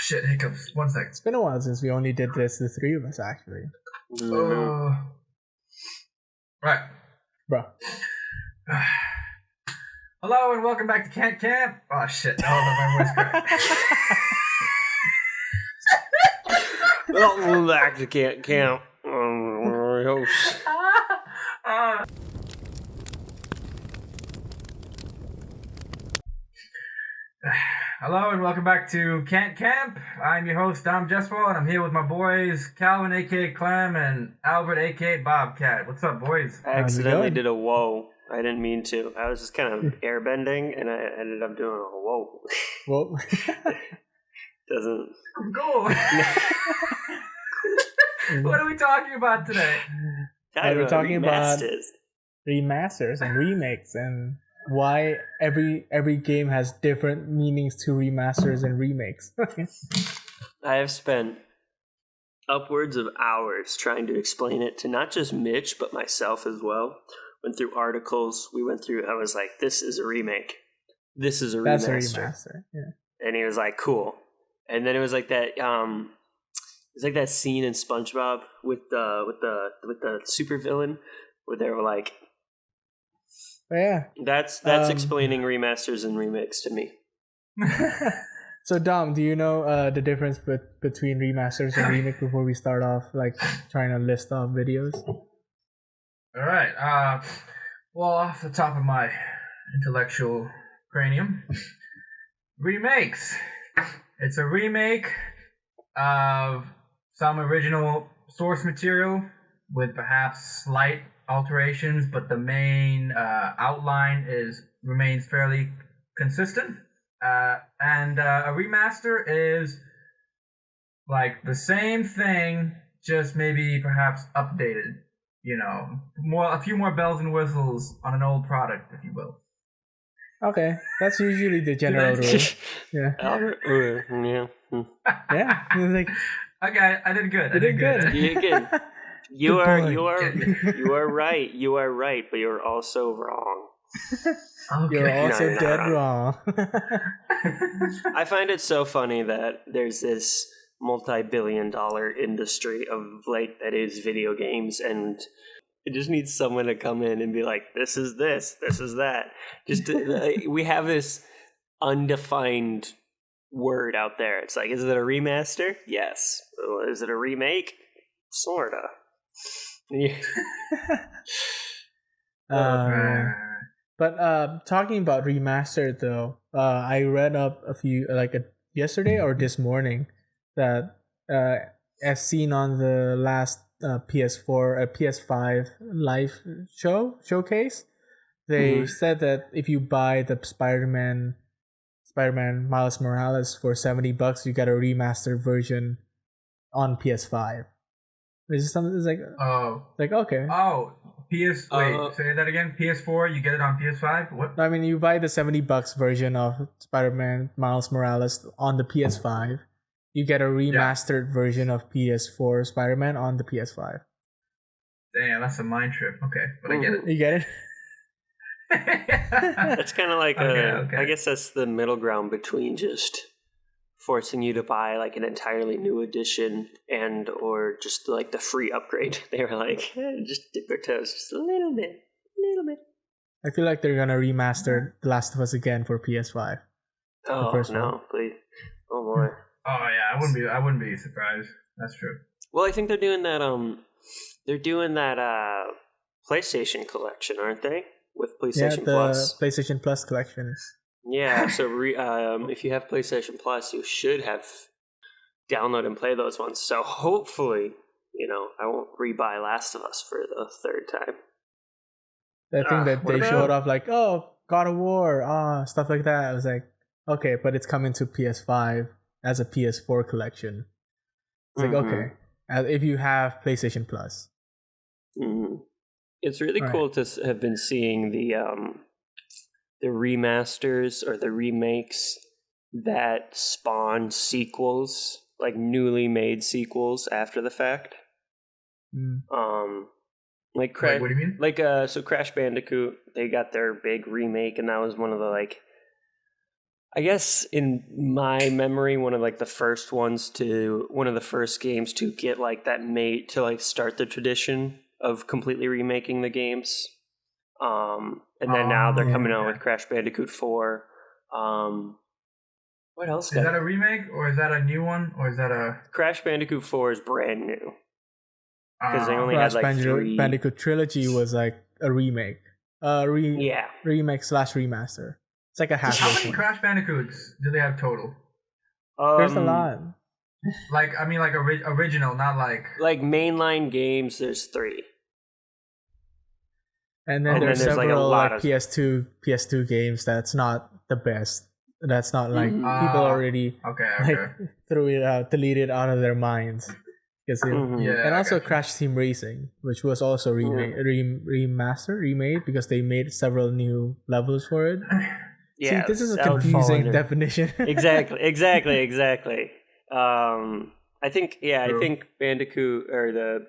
shit, hiccups. 1 second. It's been a while since we only did this, the three of us, actually. Right. Bro. Hello and welcome back to Can't Camp. Oh shit, my voice cracked. Welcome back to Can't Camp. Hello and welcome back to Can't Camp. I'm your host, Dom Jeswell, and I'm here with my boys, Calvin, a.k.a. Clem, and Albert, a.k.a. Bobcat. What's up, boys? I accidentally did a whoa. I didn't mean to. I was just kind of airbending, and I ended up doing a whoa. Whoa. Doesn't... Go! What are we talking about today? We're talking about remasters and remakes and why every game has different meanings to remasters and remakes. I have spent upwards of hours trying to explain it to not just Mitch, but myself as well. Went through articles. I was like, this is a remake. This is a remaster. That's a remaster, yeah. And he was like, cool. And then it was like that it's like that scene in SpongeBob with the supervillain where they were like, yeah, that's explaining remasters and remakes to me. So Dom, do you know the difference between remasters and remakes before we start off, like trying to list off videos? All right. Well, off the top of my intellectual cranium, remakes. It's a remake of some original source material with perhaps slight alterations, but the main outline remains fairly consistent. And a remaster is like the same thing, just maybe perhaps updated. You know, a few more bells and whistles on an old product, if you will. Okay, that's usually the general rule. Yeah. Yeah. Like, okay, I did good. You did good. You are right. You are right, but you're also wrong. Okay. You're also dead wrong. I find it so funny that there's this multi-billion-dollar industry of that is video games, and it just needs someone to come in and be like, this is this is that. We have this undefined word out there. It's like, is it a remaster? Yes. Is it a remake? Sorta. But talking about remastered though, I read up a few yesterday or this morning that as seen on the last PS4 PS5 live showcase, they said that if you buy the Spider-Man Miles Morales for $70, you get a remastered version on PS5. Which is something like okay. Say that again. PS4, you get it on PS5. What? I mean, you buy the $70 version of Spider-Man Miles Morales on the PS5. You get a remastered version of PS4 Spider-Man on the PS5. Damn, that's a mind trip. Okay, but I get it. You get it? It's kind of like I guess that's the middle ground between just forcing you to buy like an entirely new edition and or just like the free upgrade. They were like, just dip your toes just a little bit. I feel like they're gonna remaster The Last of Us again for PS5. Oh no, please! Oh boy! Oh yeah, I wouldn't be surprised. That's true. Well, I think they're doing that. PlayStation collection, aren't they? With PlayStation Plus. The PlayStation Plus collection. Yeah, so if you have PlayStation Plus, you should have download and play those ones. So hopefully, I won't rebuy Last of Us for the third time. I think that they showed off like, God of War, stuff like that. I was like, okay, but it's coming to PS5 as a PS4 collection. It's like, okay, if you have PlayStation Plus. Mm-hmm. It's really cool to have been seeing the remasters or the remakes that spawn sequels, like newly made sequels after the fact. Like what do you mean? So Crash Bandicoot, they got their big remake, and that was one of the I guess in my memory, one of the first games to get like that made to like start the tradition of completely remaking the games. And then now they're coming out with Crash Bandicoot 4. What else? Is that a remake or is that a new one or is that a Crash Bandicoot 4 is brand new because they only Crash had like 3. Bandicoot Trilogy was like a remake. Remake / remaster. It's like a half. How many Crash Bandicoots do they have total? There's a lot. Like original, not like mainline games. There's 3, and then there's several like PS2 games that's not the best. That's not like people already threw it out, deleted out of their minds. And also Crash Team Racing, which was also remade because they made several new levels for it. Yeah, see, this is a confusing definition. Exactly. I think Bandicoot or the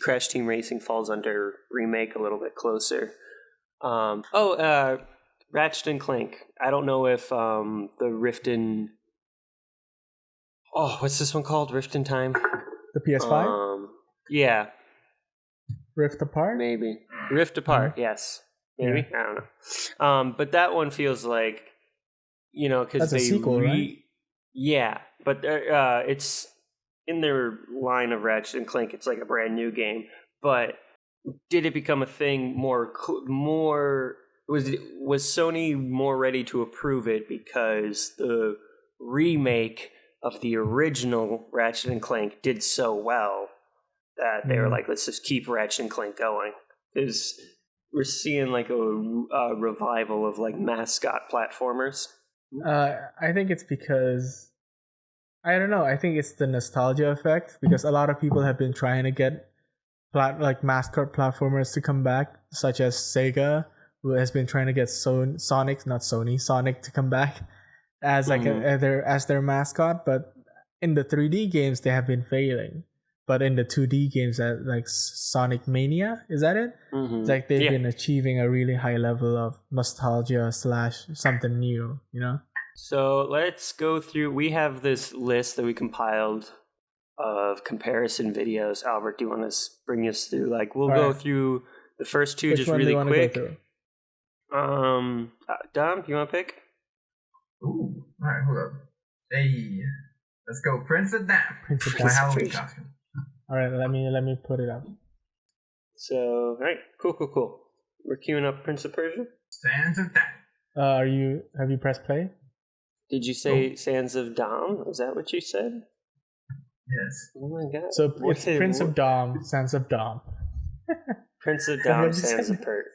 Crash Team Racing falls under remake a little bit closer. Ratchet and Clank. I don't know if the Rift in... Oh, what's this one called? Rift in Time? The PS5? Yeah. Rift Apart? Maybe. Rift Apart, yes. Maybe? Yeah. I don't know. But that one feels like, because that's a sequel, right? Yeah, but it's in their line of Ratchet and Clank. It's like a brand new game. But did it become a thing more... Was Sony more ready to approve it because the remake of the original Ratchet and Clank did so well that they were like, let's just keep Ratchet and Clank going? Because we're seeing like a revival of like mascot platformers. I think it's because, I don't know, I think it's the nostalgia effect because a lot of people have been trying to get mascot platformers to come back, such as Sega, who has been trying to get Sonic to come back as like as their mascot, but in the 3D games they have been failing. But in the 2D games, like Sonic Mania, is that it? It's like they've been achieving a really high level of nostalgia / something new, So let's go through. We have this list that we compiled of comparison videos. Albert, do you want to bring us through? Like we'll go through the first two just really quick. Dom, you want to pick? Ooh, all right, hold up. Hey, let's go, Prince of Dam. My Halloween costume. All right, let me put it up. So, all right, cool. We're queuing up Prince of Persia. Sands of Dam. Have you pressed play? Did you say Sands of Dam? Is that what you said? Yes. Oh my god. So it's Prince of Dom, Sands of Dom. Prince of Dom, Sands of Pert.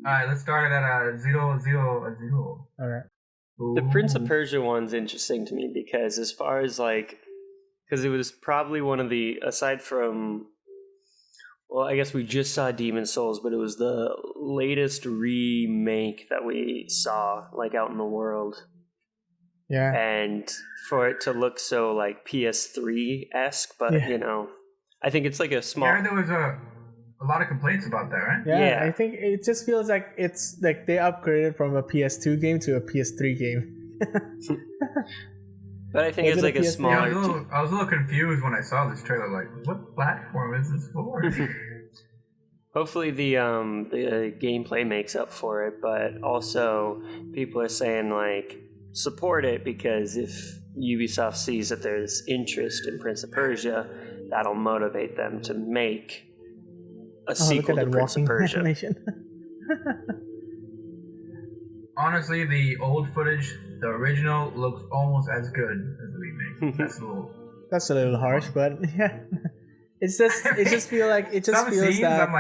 Alright, let's start it at 0, 0, 0. Alright. The Prince of Persia one's interesting to me because as far as because it was probably one of the, aside from, well, I guess we just saw Demon's Souls, but it was the latest remake that we saw out in the world. Yeah. And for it to look so PS3-esque, but I think it's a small... Yeah, there was a lot of complaints about that, right? Yeah, I think it just feels like it's like they upgraded from a PS2 game to a PS3 game. But I think it's a small... Yeah, I was a little confused when I saw this trailer. Like, what platform is this for? Hopefully the gameplay makes up for it, but also people are saying support it because if Ubisoft sees that there's interest in Prince of Persia, that'll motivate them to make a sequel to Prince of Persia. Honestly, the old footage, the original, looks almost as good as the remake. That's a little harsh, but yeah, it just feels that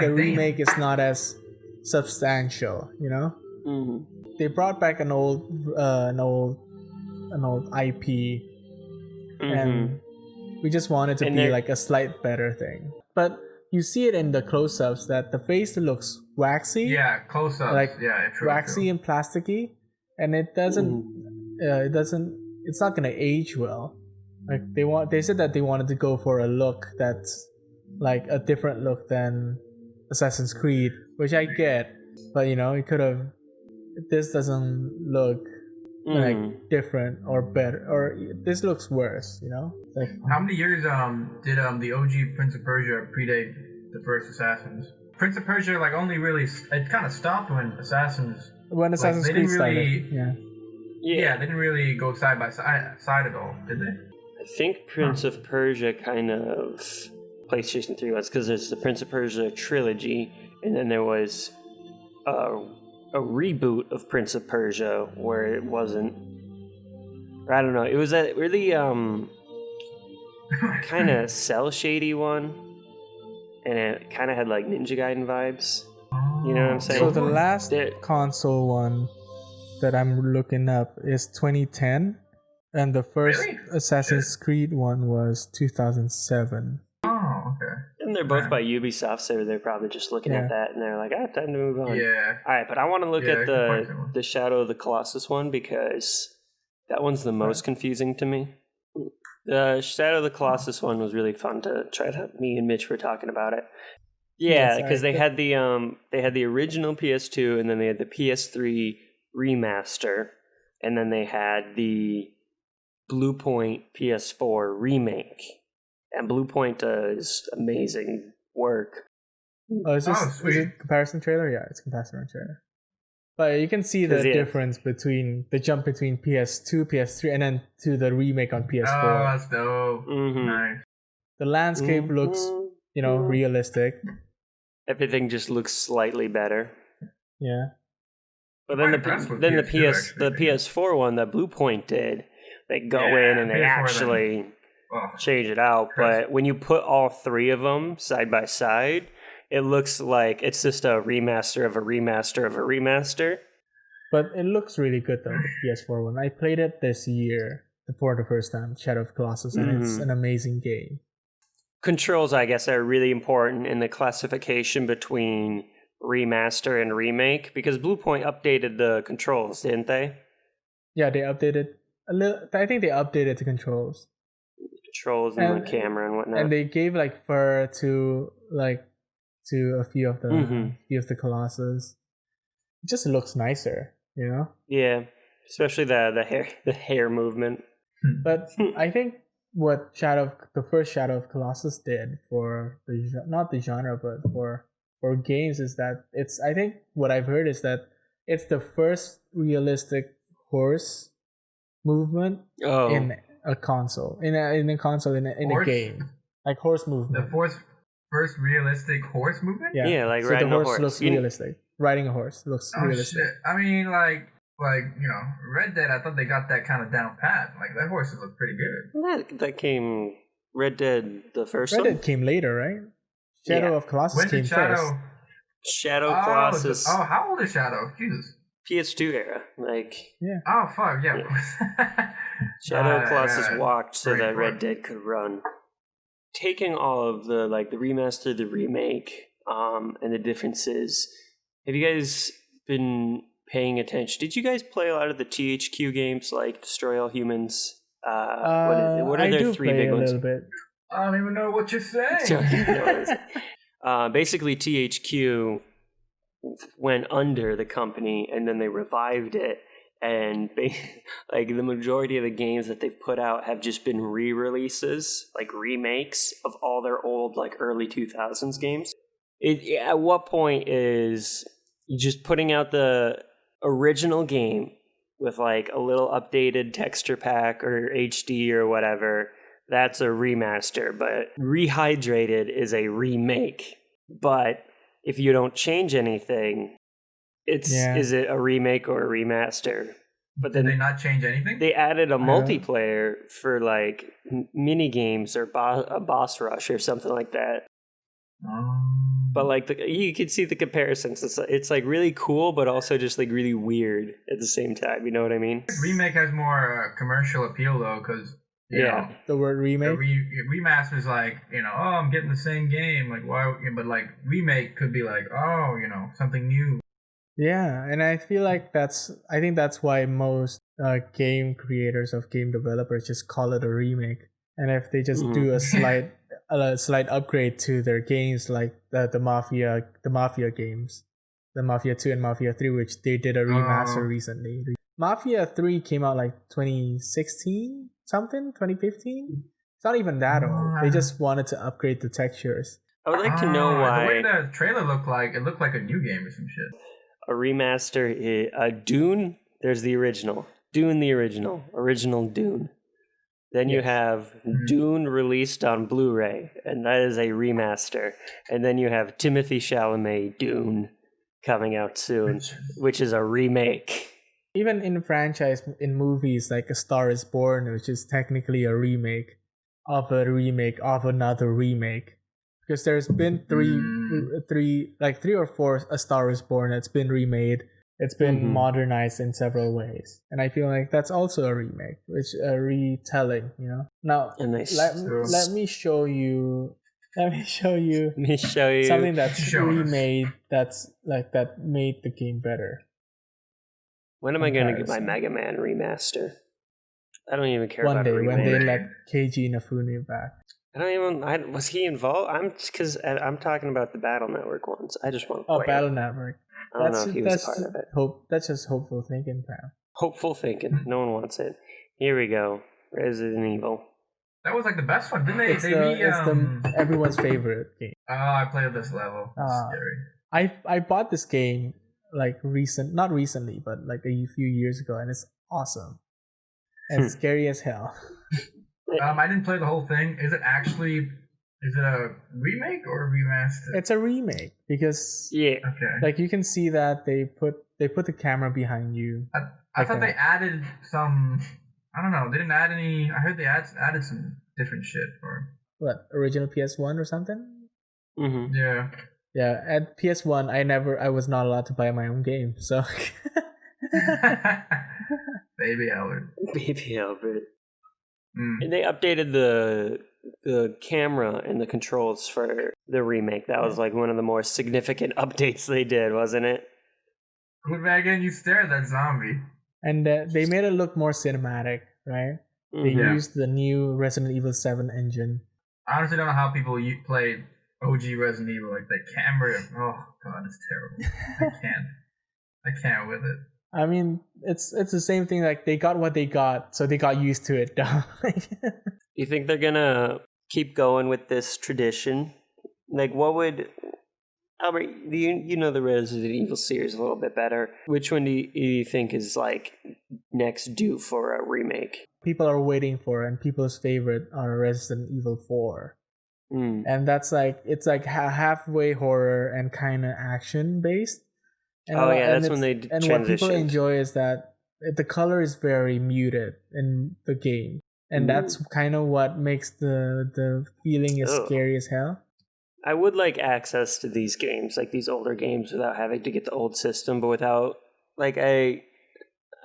the remake is not as substantial, Mm-hmm. They brought back an old IP, and we just wanted to be a slight better thing, but. You see it in the close-ups that the face looks waxy. Yeah, close-ups. Waxy and plasticky, and it doesn't. It's not gonna age well. They said that they wanted to go for a look that's a different look than Assassin's Creed, which I get, but it could have this doesn't look like different or better, or this looks worse, you know? Like, how many years did the OG Prince of Persia predate the first Assassins? Prince of Persia only really it kind of stopped when Assassin's Assassin's Creed started. Yeah, they didn't really go side by side at all, did they? I think Prince of Persia kind of PlayStation 3 was, because there's the Prince of Persia trilogy, and then there was a reboot of Prince of Persia where it wasn't. I don't know. It was a really kind of cell shady one, and it kind of had like Ninja Gaiden vibes. You know what I'm saying? So the last console one that I'm looking up is 2010, and the first Assassin's Creed one was 2007. Oh, okay. And they're both by Ubisoft, so they're probably just looking at that and they're like, time to move on. Yeah. All right, but I want to look at the Shadow of the Colossus one, because that one's the most confusing to me. The Shadow of the Colossus one was really fun to try to. Me and Mitch were talking about it. Yeah, because they had the original PS2, and then they had the PS3 remaster, and then they had the Bluepoint PS4 remake. And Bluepoint does amazing work. Oh, is it comparison trailer? Yeah, it's comparison trailer. But you can see the difference between the jump between PS2, PS3, and then to the remake on PS4. Oh, that's dope. Mm-hmm. Nice. The landscape looks, realistic. Everything just looks slightly better. Yeah. But then the PS4 one that Bluepoint did, they go in and they actually change it out. But when you put all three of them side by side, it looks like it's just a remaster of a remaster of a remaster. But it looks really good though, the PS4 one. I played it this year for the first time, Shadow of Colossus, and it's an amazing game. Controls, I guess, are really important in the classification between remaster and remake, because Bluepoint updated the controls, didn't they? Yeah, they updated a little. I think they updated the controls. And the camera and whatnot. And they gave fur to a few of the Colossus. It just looks nicer, you know? Yeah, especially the hair movement. But I think what the first Shadow of Colossus did for not the genre, but for games, is that I think what I've heard is that it's the first realistic horse movement in a console, in a game, like horse movement. The first realistic horse movement? Yeah, like so riding the horse a horse. Looks realistic. Riding a horse looks realistic. Shit. I mean, Red Dead, I thought they got that kind of down pat. That horse looked pretty good. That came Red Dead, the first one? Red Dead came later, right? Shadow of Colossus came first. Shadow Colossus. How old is Shadow? Jesus. PS2 era. Yeah. Oh, fuck, yeah. Shadow of Colossus walked so that Red Dead could run. Taking all of the remaster, the remake, and the differences, have you guys been paying attention? Did you guys play a lot of the THQ games like Destroy All Humans? What are their three big ones? A little bit. I don't even know what you're saying. Basically, THQ went under the company, and then they revived it. And the majority of the games that they've put out have just been re-releases, remakes of all their old early 2000s games. At what point is just putting out the original game with a little updated texture pack or HD or whatever? That's a remaster, but Rehydrated is a remake. But if you don't change anything, is it a remake or a remaster? But then did they not change anything? They added a multiplayer for mini games or a boss rush or something like that. But you can see the comparisons. It's really cool, but also just really weird at the same time. You know what I mean? Remake has more commercial appeal though, because the word remake. Remaster is I'm getting the same game. Why? But remake could be something new. Yeah, and I feel I think that's why most game creators of game developers just call it a remake. And if they just do a slight upgrade to their games, like the Mafia games, the Mafia 2 and Mafia 3, which they did a remaster recently. Mafia 3 came out like 2016 something, 2015. It's not even that old. They just wanted to upgrade the textures. I would like to know why. The way the trailer looked like, it looked like a new game or some shit. A remaster is Dune. There's the original. Dune, the original Dune. Then you have Dune released on Blu-ray, and that is a remaster. And then you have Timothée Chalamet Dune coming out soon, which is a remake. Even in franchise, in movies like A Star is Born, which is technically a remake of another remake. Because there's been three or four A Star is Born that's been remade. It's been modernized in several ways, and I feel like that's also a remake, which a retelling, you know. Now, let me show you something that's remade. That's like that made the game better. When am I going to get my Mega Man remaster? I don't even care about a remake. One day when they let Keiji Inafune back. Was he involved? I'm talking about the Battle Network ones. I just want to play Battle Network. I don't know if he was part of it. That's just hopeful thinking, fam. Hopeful thinking. No one wants it. Here we go. Resident Evil. That was like the best one, didn't they? It's everyone's favorite game. Oh, I played this level. Scary. I bought this game like not recently, but like a few years ago, and it's awesome. And it's scary as hell. I didn't play the whole thing. Is it a remake or a remaster? It's a remake because like you can see that they put the camera behind you. I thought they added some. I don't know. They didn't add any. I heard they added some different shit for what, original PS1 or something. Mm-hmm. Yeah. Yeah. At PS1, I was not allowed to buy my own game, so. Baby Albert. And they updated the camera and the controls for the remake. That was like one of the more significant updates they did, wasn't it? Put back in, you stare at that zombie. And they made it look more cinematic, right? They used the new Resident Evil 7 engine. I honestly don't know how people played OG Resident Evil. Like the camera, oh god, it's terrible. I can't with it. I mean, it's the same thing. Like they got what they got, so they got used to it. You think they're gonna keep going with this tradition? Like, what would Albert? You know the Resident Evil series a little bit better. Which one do you think is like next due for a remake? People are waiting for, and people's favorite are Resident Evil 4, and that's like it's like halfway horror and kind of action based. And that's when they transition. And what people enjoy is that the color is very muted in the game. And that's kind of what makes the feeling as scary as hell. I would like access to these games, like these older games, without having to get the old system, but without, like, I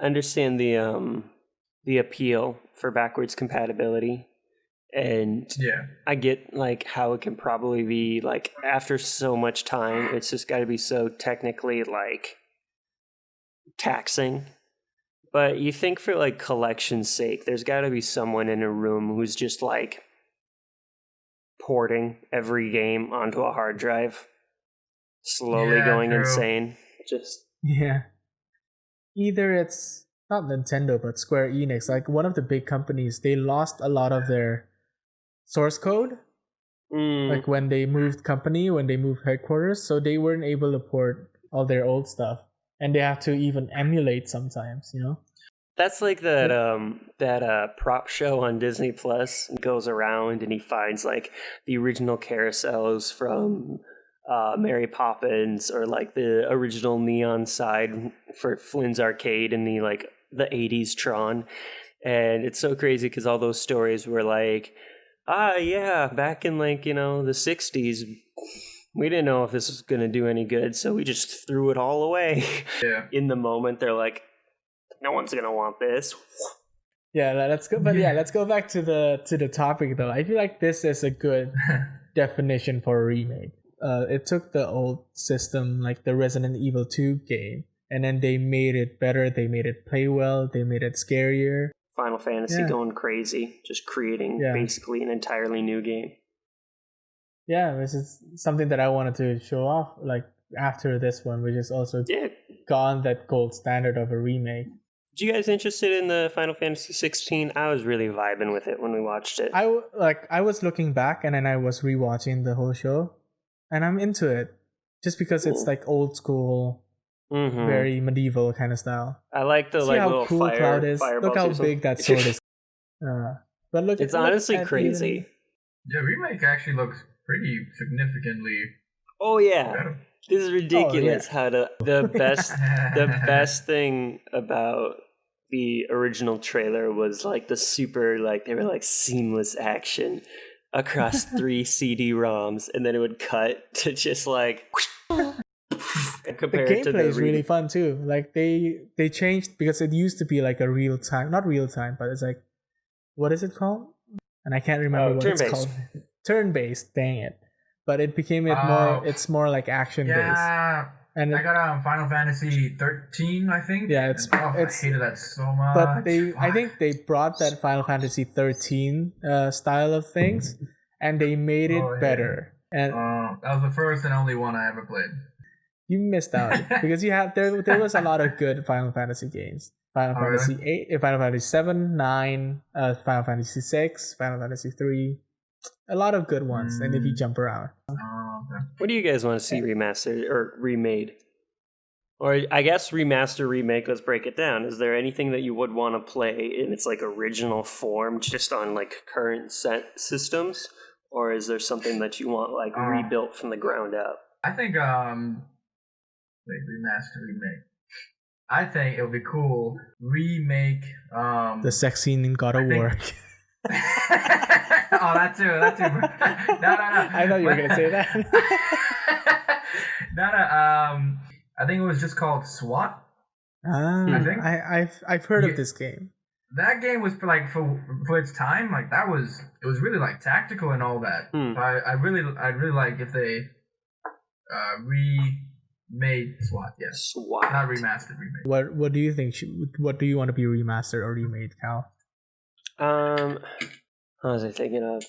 understand the appeal for backwards compatibility. And I get like how it can probably be like after so much time, it's just got to be so technically like taxing. But you think for like collection's sake, there's got to be someone in a room who's just like porting every game onto a hard drive, slowly going insane. Either it's not Nintendo but Square Enix, like one of the big companies, they lost a lot of their source code, like when they moved headquarters, so they weren't able to port all their old stuff, and they have to even emulate sometimes, you know. That's like that prop show on Disney Plus goes around and he finds like the original carousels from Mary Poppins, or like the original neon side for Flynn's Arcade in the 80s Tron, and it's so crazy because all those stories were like, back in the 60s, we didn't know if this was going to do any good, so we just threw it all away. In the moment, they're like, no one's going to want this. Let's go. But let's go back to the topic though. I feel like this is a good definition for a remake. It took the old system, like the Resident Evil 2 game, and then they made it better. They made it play well. They made it scarier. Final Fantasy going crazy, just creating basically an entirely new game. Yeah, this is something that I wanted to show off, like after this one, which is also Yeah. gone that gold standard of a remake. Did you guys interested in the Final Fantasy 16? I was really vibing with it when we watched it. I was looking back and then I was rewatching the whole show, and I'm into it just because it's like old school, very medieval kind of style. I like the See how little cool Cloud is. Look how big that sword is. But look, it's honestly crazy. Yeah, Remake actually looks pretty significantly. Oh yeah. better. This is ridiculous how the best thing about the original trailer was like the super they were like seamless action across 3 CD-ROMs, and then it would cut to just like and compare the it to gameplay is really fun too. Like they changed because it used to be like a not real time, but it's like, what is it called? And I can't remember what it's called. Turn-based, dang it. But it became it's more like action-based. Yeah, and I got Final Fantasy 13, I think. Yeah, I hated that so much. But I think they brought that Final Fantasy 13 style of things, and they made it better. And that was the first and only one I ever played. You missed out because there was a lot of good Final Fantasy games. Final Fantasy 8, Final Fantasy 7, 9, Final Fantasy 6, Final Fantasy 3. A lot of good ones, and if you jump around. Okay. What do you guys want to see remastered or remade? Or I guess remaster, remake, let's break it down. Is there anything that you would want to play in its like original form just on like current set systems? Or is there something that you want like rebuilt from the ground up? I think remaster, remake. I think it would be cool remake the sex scene in God of War. Oh, that too. No. I thought you were gonna say that. No. I think it was just called SWAT. I think I've heard of this game. That game was for its time, like it was really like tactical and all that. So I'd really like if they remade SWAT. Yes, SWAT, not remastered, remade. What do you think? What do you want to be remastered or remade, Cal? What was I thinking of?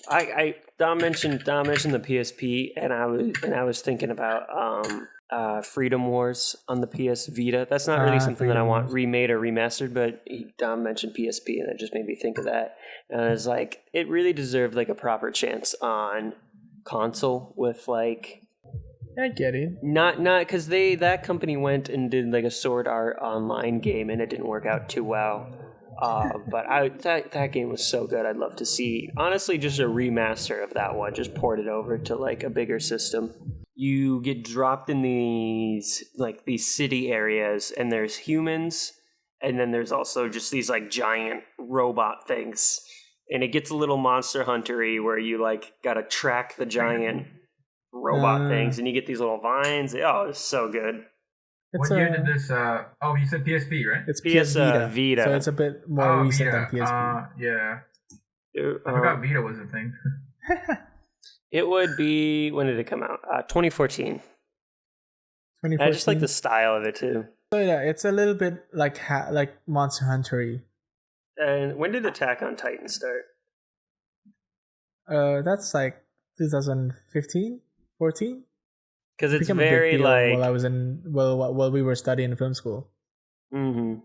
Dom mentioned the PSP, and I was thinking about Freedom Wars on the PS Vita. That's not really something that I want remade or remastered, but Dom mentioned PSP, and it just made me think of that. And I was like, it really deserved like a proper chance on console with like. I get it. Not because that company went and did like a Sword Art Online game, and it didn't work out too well. But that game was so good. I'd love to see, honestly, just a remaster of that one. Just port it over to like a bigger system. You get dropped in these city areas, and there's humans, and then there's also just these like giant robot things, and it gets a little Monster Hunter-y where you like gotta track the giant robot things, and you get these little vines. Oh, it's so good. What year did this? You said PSP, right? It's PS Vita, so it's a bit more recent than PSP. Yeah. I forgot Vita was a thing. It would be, when did it come out? 2014. I just like the style of it too. So yeah, it's a little bit like Monster Hunter-y. And when did Attack on Titan start? That's like 2015, 14. Because it's very like while we were studying film school. Mm-hmm.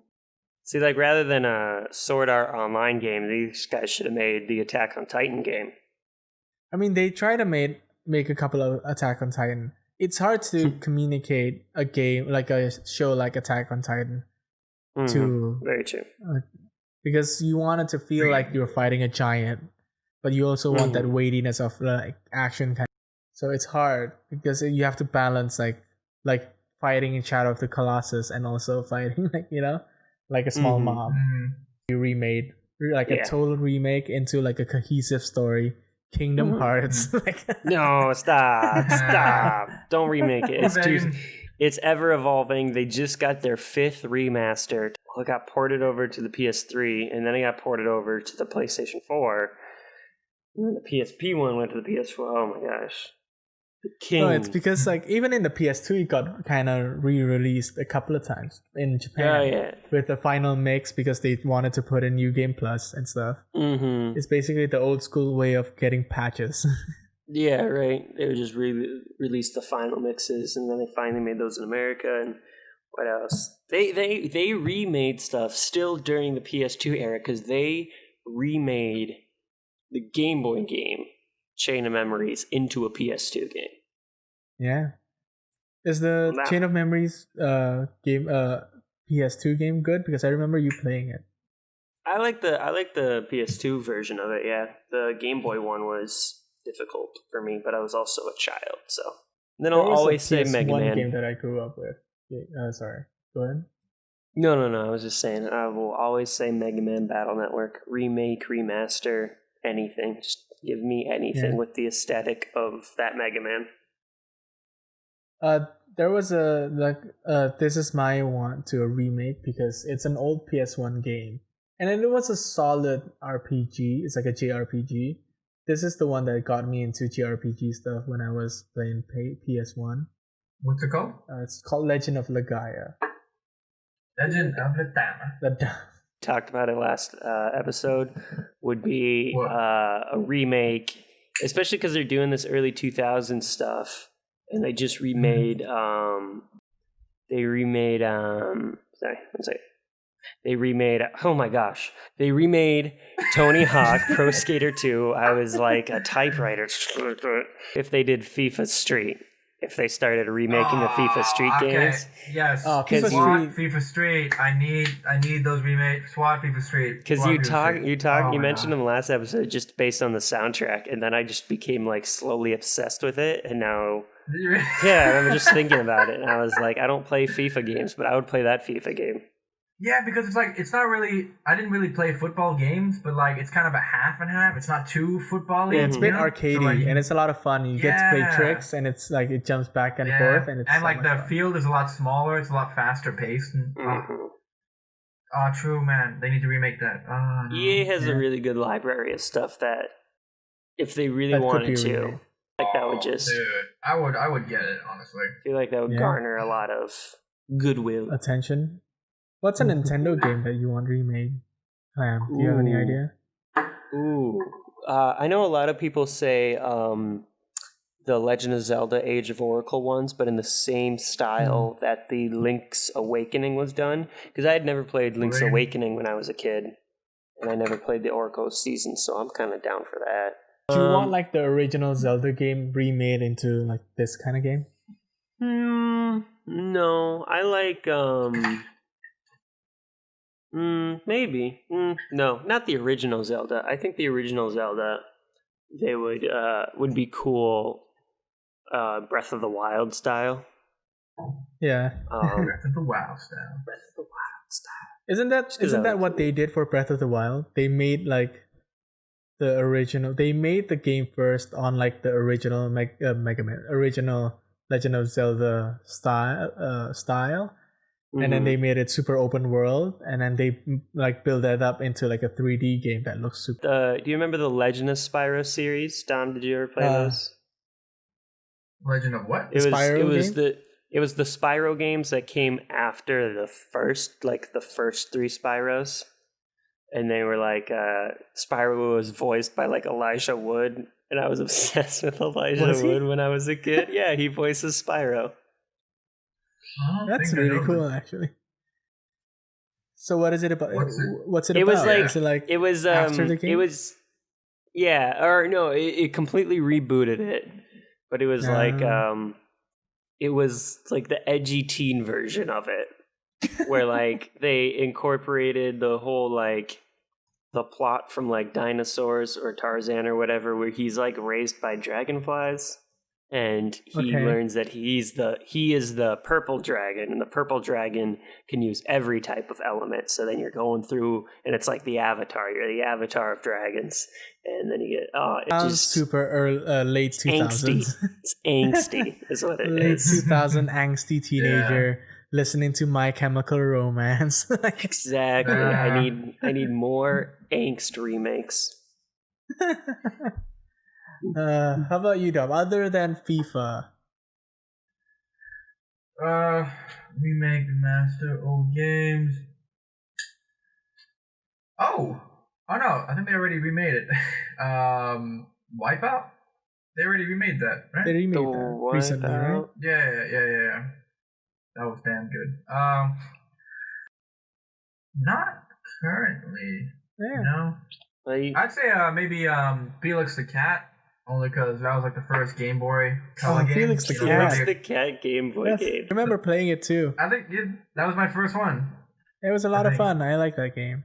See, like rather than a Sword Art Online game, these guys should have made the Attack on Titan game. I mean, they try to make a couple of Attack on Titan. It's hard to communicate a game like a show like Attack on Titan to very true because you want it to feel like you're fighting a giant, but you also want that weightiness of like action kind. So it's hard because you have to balance like fighting in Shadow of the Colossus and also fighting like a small mob. You remade a total remake into like a cohesive story. Kingdom Hearts. No, stop. Don't remake it. It's ever evolving. They just got their 5th remaster. It got ported over to the PS3, and then it got ported over to the PlayStation 4. And then the PSP one went to the PS4. Oh my gosh. No, it's because like even in the PS2 it got kind of re-released a couple of times in Japan with the final mix because they wanted to put in New Game Plus and stuff. It's basically the old school way of getting patches. Yeah, right. They would just release the final mixes, and then they finally made those in America. And what else? They remade stuff still during the PS2 era because they remade the Game Boy game Chain of Memories into a PS2 game. Yeah. Is the Chain of Memories game PS2 game good? Because I remember you playing it. I like the PS2 version of it. Yeah, the Game Boy one was difficult for me, but I was also a child, so. And then I'll always say Mega Man. Game that I grew up with. Sorry, go ahead. No. I was just saying I will always say Mega Man Battle Network, remake, remaster, anything. Just give me anything with the aesthetic of that Mega Man. There was This Is My Want to a remake because it's an old PS1 game. And it was a solid RPG. It's like a JRPG. This is the one that got me into JRPG stuff when I was playing PS1. What's it called? It's called Legend of Legaia. Legend of Legaia. Talked about it last episode. Would be a remake, especially because they're doing this early 2000s stuff, and they just remade. They remade. Sorry, one second. They remade, oh my gosh, they remade Tony Hawk Pro Skater 2. I was like a typewriter. If they did FIFA Street, if they started remaking the FIFA Street games. Yes. FIFA Street. I need those remakes. SWAT FIFA Street. Because you mentioned them last episode just based on the soundtrack, and then I just became like slowly obsessed with it, and now. Yeah, I'm just thinking about it, and I was like, I don't play FIFA games, but I would play that FIFA game. Yeah, because it's not really. I didn't really play football games, but like it's kind of a half and half. It's not too football-y. Yeah, it's a bit arcadey, and it's a lot of fun. You get to play tricks, and it's like it jumps back and forth, and it's like the field is a lot smaller. It's a lot faster paced. And, true, man. They need to remake that. EA has a really good library of stuff that, if they really wanted to, like that would just. Dude, I would get it honestly. I feel like that would garner a lot of goodwill, attention. What's a Nintendo game that you want remade? Do you have any idea? I know a lot of people say the Legend of Zelda Age of Oracle ones, but in the same style that the Link's Awakening was done. Because I had never played Link's Awakening when I was a kid, and I never played the Oracle season, so I'm kind of down for that. Do you want like the original Zelda game remade into like this kind of game? No, I like maybe. No, not the original Zelda. I think the original Zelda, they would be cool. Breath of the Wild style. Yeah. Breath of the Wild style. Isn't that what they did for Breath of the Wild? They made like the original. They made the game first on like the original Mega Man, original Legend of Zelda style. And then they made it super open world, and then they like build that up into like a 3D game that looks super. Do you remember the Legend of Spyro series? Dom, did you ever play those? Legend of what? It was the Spyro games that came after the first three Spyros, and they were like Spyro was voiced by like Elijah Wood, and I was obsessed with Elijah Wood when I was a kid. Yeah, he voices Spyro. That's really cool, actually. So, what is it about? What's it about? It was after the game? It was, it completely rebooted it, but it was it was like the edgy teen version of it, where like they incorporated the whole like the plot from like Dinosaurs or Tarzan or whatever, where he's like raised by dragonflies. And he learns that he is the purple dragon, and the purple dragon can use every type of element. So then you're going through, and it's like the Avatar. You're the Avatar of dragons, and then you get it's just super late 2000s. It's angsty, is what it late is. Late 2000 angsty teenager listening to My Chemical Romance. Exactly. I need more angst remakes. How about you, Dom? Other than FIFA, remake, remaster, old games. Oh no! I think they already remade it. Wipeout. They already remade that, right? They remade The that recently, right? Wipeout. Yeah. That was damn good. Not currently. Yeah. No. Like, I'd say maybe Felix the Cat, only because that was like the first Game Boy Color game. Felix the You know, Cat. Felix like the Cat Game Boy Yes. game. I remember playing it too. I think that was my first one. It was a lot I of think. fun. I like that game.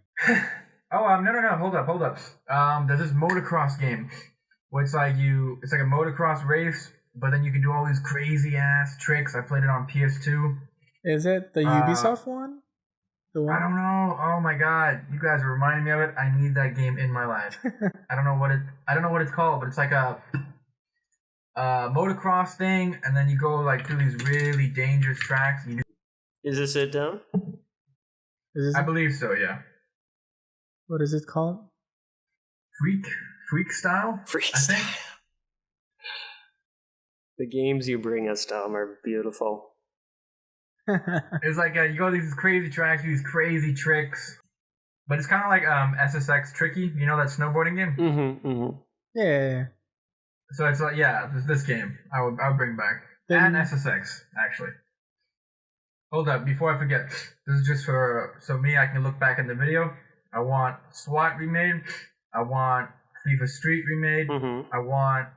No, hold up. There's this motocross game where it's like a motocross race, but then you can do all these crazy ass tricks. I played it on PS2. Is it the Ubisoft one? The one? I don't know. Oh my god, you guys are reminding me of it. I need that game in my life. I don't know what it's called, but it's like a motocross thing, and then you go like through these really dangerous tracks. Is this it, down? I believe so. Yeah. What is it called? Freak style. Freak I think. style. The games you bring us, Tom, are beautiful. It's like you go these crazy tracks, these crazy tricks, but it's kind of like SSX Tricky. You know that snowboarding game? Mm-hmm. Yeah. So it's like this game I would bring back and SSX actually. Hold up, before I forget, this is just so I can look back in the video. I want SWAT remade. I want FIFA Street remade. Mm-hmm. I want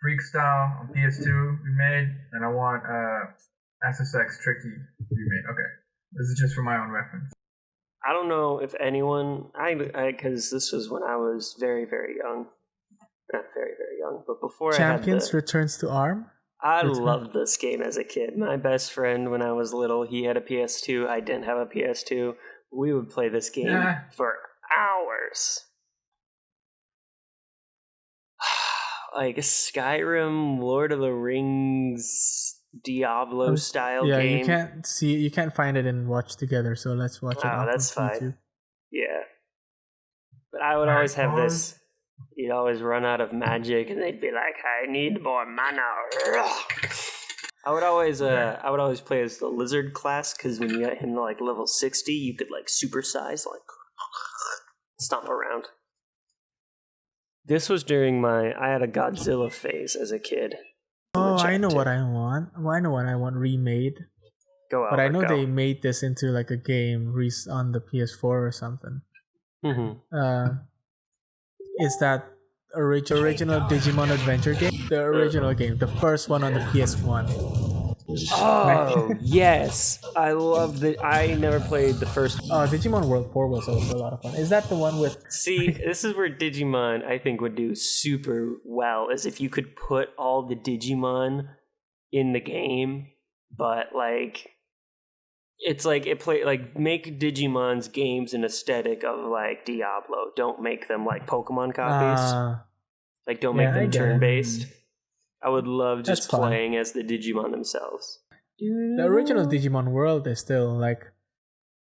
Freak Style on PS2 remade, and I want SSX Tricky remade. Okay, this is just for my own reference. I don't know if anyone, because this was when I was very, very young. Not very, very young, but before Champions I had Returns to ARM? I loved this game as a kid. My best friend, when I was little, he had a PS2. I didn't have a PS2. We would play this game for hours. Like Skyrim, Lord of the Rings, Diablo style game. Yeah, you can't find it and watch together, so let's watch it off that's of fine. YouTube. Yeah. But I would always have this. You'd always run out of magic, and they'd be like, "I need more mana." I would always play as the lizard class, because when you got him to like level 60, you could like supersize, like stomp around. This was during I had a Godzilla phase as a kid. Oh, I know what I want. Well, I know what I want remade. Go out. But I know they made this into like a game on the PS4 or something. Mm-hmm. Is that original Digimon Adventure game? The original game, the first one on the PS1. Oh, yes. I love I never played the first one. Digimon World 4 was also a lot of fun. Is that the one with... See, this is where Digimon, I think, would do super well, is if you could put all the Digimon in the game, but, like... It's like make Digimon's games an aesthetic of like Diablo. Don't make them like Pokemon copies. Like don't make them turn-based. I would love just playing as the Digimon themselves. The original Digimon world is still like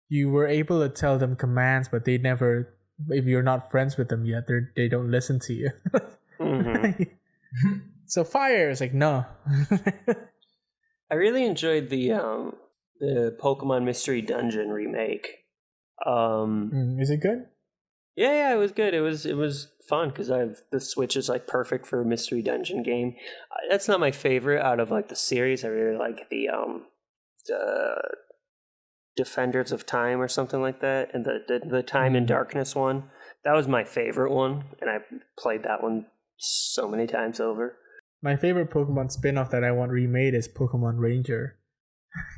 you were able to tell them commands, but they never. If you're not friends with them yet, they don't listen to you. Mm-hmm. So fire is like no. I really enjoyed the Pokemon Mystery Dungeon remake. Is it good? Yeah, it was good. It was fun because the Switch is like perfect for a Mystery Dungeon game. That's not my favorite out of like the series. I really like the Defenders of Time or something like that, and the Time and Darkness one. That was my favorite one, and I played that one so many times over. My favorite Pokemon spin-off that I want remade is Pokemon Ranger.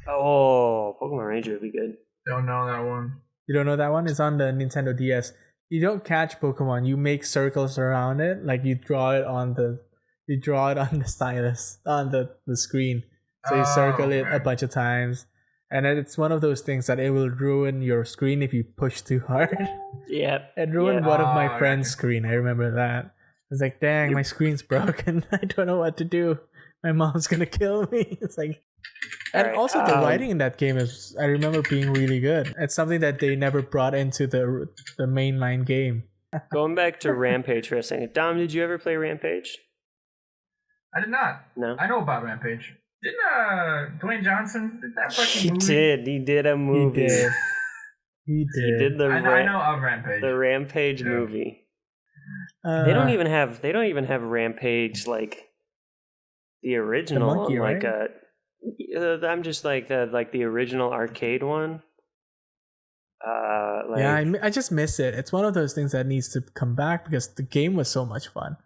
Oh, Pokemon Ranger would be good. Don't know that one. You don't know that one? It's on the Nintendo DS. You don't catch Pokemon. You make circles around it, like you draw it on the stylus on the screen. So you circle it a bunch of times, and it's one of those things that it will ruin your screen if you push too hard. Yep. It ruined one of my friend's screen. I remember that. I was like, dang, my screen's broken. I don't know what to do. My mom's gonna kill me. It's like, and also the writing in that game is, I remember being really good. It's something that they never brought into the mainline game. Going back to Rampage for a second. Dom, did you ever play Rampage? I did not. No. I know about Rampage. Didn't Dwayne Johnson did that fucking movie? He did a movie. He did. I know of Rampage. The Rampage movie. They don't even have Rampage like The original, monkey, like right? I'm just like the original arcade one. I just miss it. It's one of those things that needs to come back because the game was so much fun.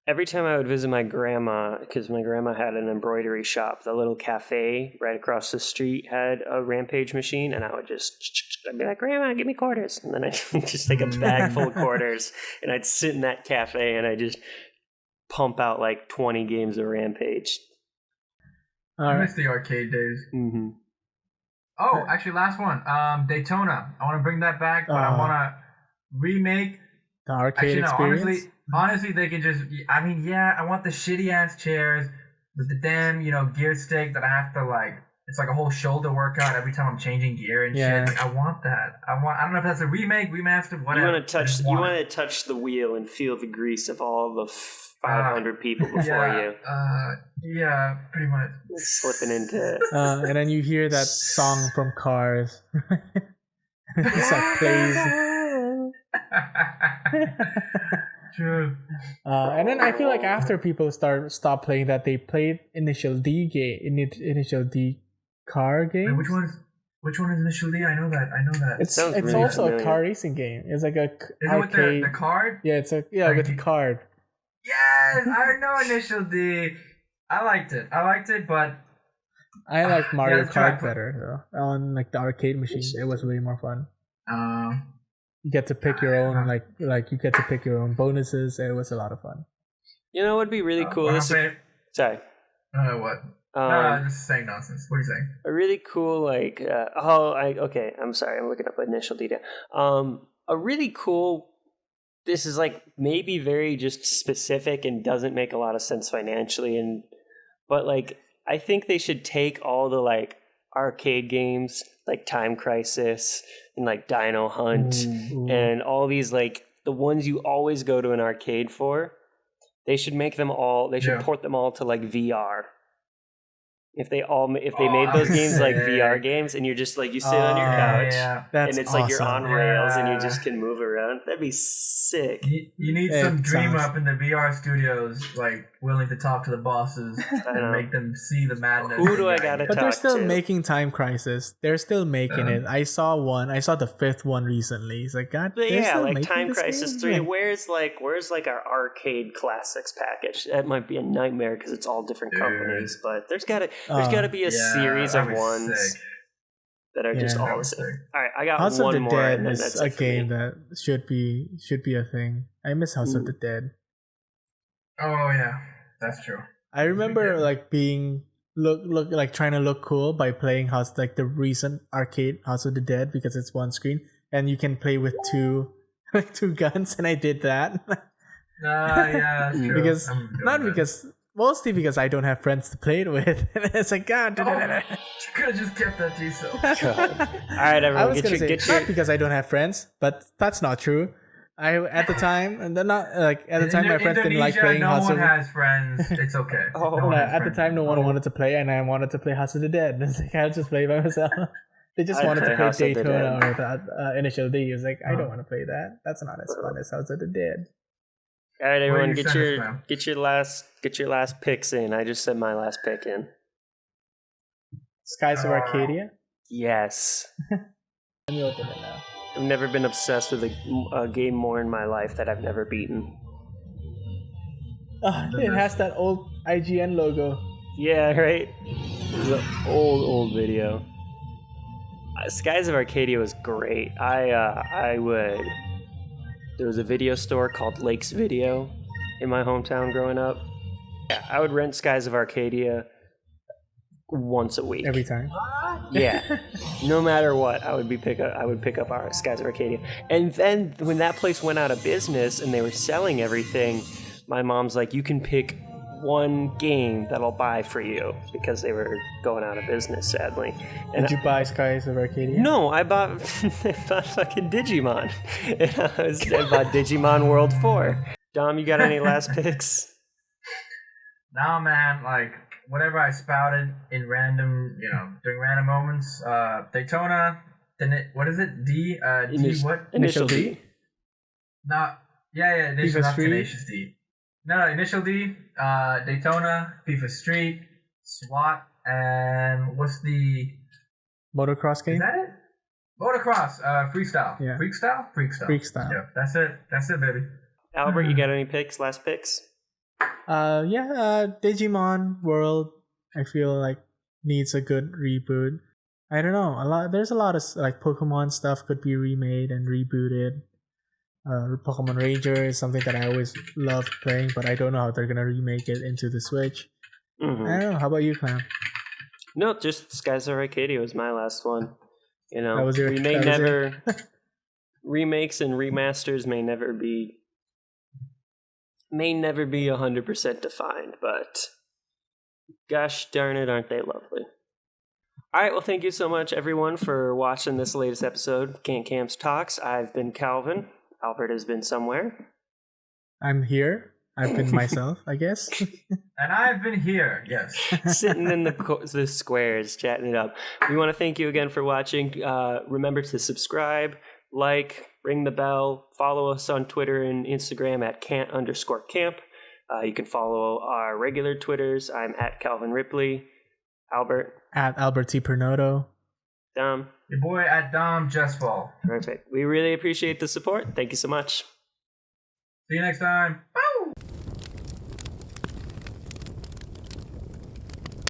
Every time I would visit my grandma, because my grandma had an embroidery shop, the little cafe right across the street had a Rampage machine, and I'd be like, Grandma, give me quarters. And then I'd just take a bag full of quarters, and I'd sit in that cafe, and I'd just pump out like 20 games of Rampage. I miss the arcade days. Mm-hmm. Oh, actually, last one. Daytona. I want to bring that back, but I want to remake the arcade experience. Honestly, they can just. I mean, yeah, I want the shitty ass chairs with the damn, gear stick that I have to like. It's like a whole shoulder workout every time I'm changing gear and shit. Like, I want that. I don't know if that's a remake, remaster, whatever. You want to touch the wheel and feel the grease of all the 500 people before you. Yeah, pretty much. Slipping into. And then you hear that song from Cars. It's like plays. True. And then I feel like after people stop playing that, they played Initial D car games. Wait, which one is Initial D? I know that. It's really also familiar. a car racing game. It's like a Is it arcade. with the card? Yeah, it's with the card. Yes, I know Initial D. I liked it, but I like Mario let's try Kart better though. On like the arcade machine, it was way more fun. You get to pick your own like you get to pick your own bonuses. It was a lot of fun. You know what would be really cool? Sorry. What? No, just saying nonsense. What are you saying? A really cool I'm sorry, I'm looking up initial detail. A really cool. This is like maybe very just specific and doesn't make a lot of sense financially, but like I think they should take all the like arcade games like Time Crisis and like Dino Hunt and all these like the ones you always go to an arcade for. They should make them all. They should port them all to like VR. If they made those games like VR games, and you're just like you sit on your couch, and it's awesome. Like you're on rails, and you just can move around. That'd be sick. You need some dream up in the VR studios, like willing to talk to the bosses and make them see the madness. Who do I gotta talk to? But they're still making Time Crisis. They're still making it. I saw the 5th one recently. It's like God. Yeah, like Time Crisis 3. Where's our arcade classics package? That might be a nightmare because it's all different companies. But there's gotta be a series of ones that are just all the same. All right, I got House one of the more. Dead And then is that's a game that should be a thing. I miss House of the Dead. Oh yeah, that's true. I remember like being like trying to look cool by playing the recent arcade House of the Dead because it's one screen and you can play with two guns, and I did that. Yeah, that's true. Mostly because I don't have friends to play it with. And it's like, God. You could have just kept that to yourself. All right, everyone, not because I don't have friends, but that's not true. At the time my friends didn't like playing House of the Dead. No one has friends. It's okay. At the time, no one wanted to play, and I wanted to play House of the Dead. It's like I'll just play by myself. They just wanted to play Daytona or Initial D. It was like, I don't want to play that. That's not as fun as House of the Dead. All right, everyone, get your last picks in. I just said my last pick in. Skies of Arcadia? Yes. Let me open it now. I've never been obsessed with a game more in my life that I've never beaten. It has that old IGN logo. Yeah, right? It's an old video. Skies of Arcadia was great. There was a video store called Lake's Video in my hometown growing up. Yeah, I would rent Skies of Arcadia once a week. Every time. Yeah. No matter what, I would pick up our Skies of Arcadia. And then when that place went out of business and they were selling everything, my mom's like, you can pick one game that I'll buy for you, because they were going out of business, sadly. And did you buy Skies of Arcadia? No, I bought fucking Digimon. I bought Digimon World 4. Dom, you got any last picks? No, man, like whatever I spouted in random, during random moments, Daytona, what is it? D what? Initial D. No, yeah, Initial, not Street? Tenacious D. No, Initial D, Daytona, Fifa Street, SWAT, and what's the... Motocross Is game. that it? Motocross, freestyle. Yeah. Freestyle? Freestyle. Freestyle. Yep, that's it. That's it, baby. Albert, you got any picks? Last picks? Digimon World. I feel like needs a good reboot. I don't know. There's a lot of like Pokemon stuff could be remade and rebooted. Pokemon Ranger is something that I always loved playing, but I don't know how they're gonna remake it into the Switch. Mm-hmm. I don't know. How about you, Clam? No, just Skies of Arcadia was my last one. You know, That was your- we may that was never remakes and remasters may never be 100% defined, but gosh darn it, aren't they lovely? All right, well, thank you so much, everyone, for watching this latest episode of Can't Camps Talks. I've been Calvin. Albert has been somewhere. I'm here. I've been myself, I guess. And I've been here, yes. Sitting in the squares, chatting it up. We want to thank you again for watching. Remember to subscribe, like, ring the bell, follow us on Twitter and Instagram at @can't_camp. You can follow our regular Twitters. I'm at Calvin Ripley. Albert. At Albert T. Pernoto. Dom. Your boy at Dom Justfall. Perfect. We really appreciate the support. Thank you so much. See you next time. Bye.